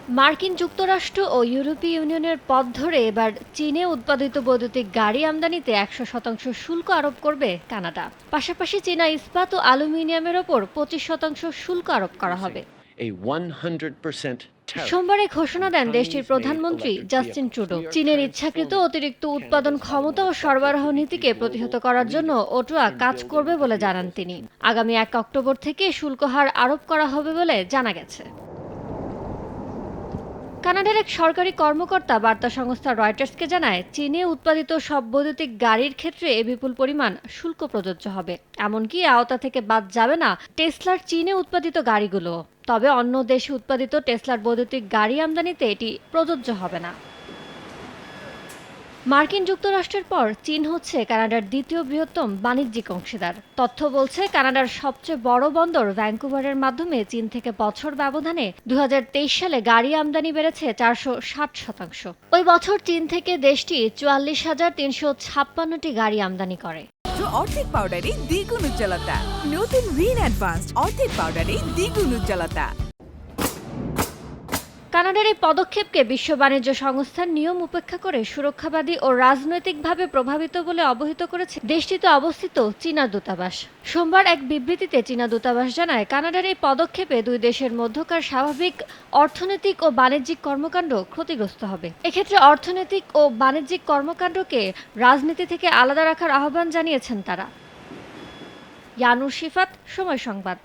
মার্কিন যুক্তরাষ্ট্র ও ইউরোপীয় ইউনিয়নের পথ ধরে এবার চীনে উৎপাদিত বৈদ্যুতিক গাড়ি আমদানিতে ১০০% শুল্ক আরোপ করবে কানাডা। পাশাপাশি চীনা ইস্পাত ও অ্যালুমিনিয়ামের ওপর ২৫% শুল্ক আরোপ করা হবে। a 100% tariff সোমবার এই ঘোষণা on দেন দেশটির Chinese-made প্রধানমন্ত্রী electric Justin vehicles. Trudeau. We are চীনের ইচ্ছাকৃত transforming অতিরিক্ত উৎপাদন Canada's ক্ষমতা ও automotive sector সরবরাহ to be the নীতিকে প্রতিহত global করার জন্য leader ওটোয়া in কাজ করবে building বলে the জানান vehicles তিনি। of tomorrow. আগামী ১ অক্টোবর থেকে শুল্ক হার আরোপ করা হবে বলে জানা গেছে। কানাডার এক সরকারি কর্মকর্তা বার্তা সংস্থা রয়টার্সকে জানায়, চীনে উৎপাদিত সব বৈদ্যুতিক গাড়ির ক্ষেত্রে বিপুল পরিমাণ শুল্ক প্রযোজ্য হবে। এমনকি আওতা থেকে বাদ যাবে না টেসলার চীনে উৎপাদিত গাড়িগুলো। তবে অন্য দেশে উৎপাদিত টেসলার বৈদ্যুতিক গাড়ি আমদানিতে এটি প্রযোজ্য হবে না। মার্কিন যুক্তরাষ্ট্রের পর চীন হচ্ছে কানাডার দ্বিতীয় বৃহত্তম বাণিজ্যিক অংশীদার। তথ্য বলছে, কানাডার সবচেয়ে বড় বন্দর ভ্যাঙ্কুভারের মাধ্যমে চীন থেকে বছর ব্যবধানে ২০২৩ সালে গাড়ি আমদানি বেড়েছে ৪৬০%। ওই বছর চীন থেকে দেশটি ৪৪,৩৫৬টি গাড়ি আমদানি করে। অর্ধেক পাউডারে দ্বিগুণ উজ্জ্বলতা। নতুন রিন অ্যাডভান্সড অর্ধেক পাউডারে দ্বিগুণ উজ্জ্বলতা। কানাডার এই পদক্ষেপকে বিশ্ব বাণিজ্য সংস্থার নিয়ম উপেক্ষা করে সুরক্ষাবাদী ও রাজনৈতিকভাবে প্রভাবিত বলে অবহিত করেছে দেশটিতে অবস্থিত চীনা দূতাবাস। সোমবার এক বিবৃতিতে চীনা দূতাবাস জানায়, কানাডার এই পদক্ষেপে দুই দেশের মধ্যকার স্বাভাবিক অর্থনৈতিক ও বাণিজ্যিক কর্মকাণ্ড ক্ষতিগ্রস্ত হবে। এক্ষেত্রে অর্থনৈতিক ও বাণিজ্যিক কর্মকাণ্ডকে রাজনীতি থেকে আলাদা রাখার আহ্বান জানিয়েছেন তারা। ইয়ানুর শিফাত, সময় সংবাদ।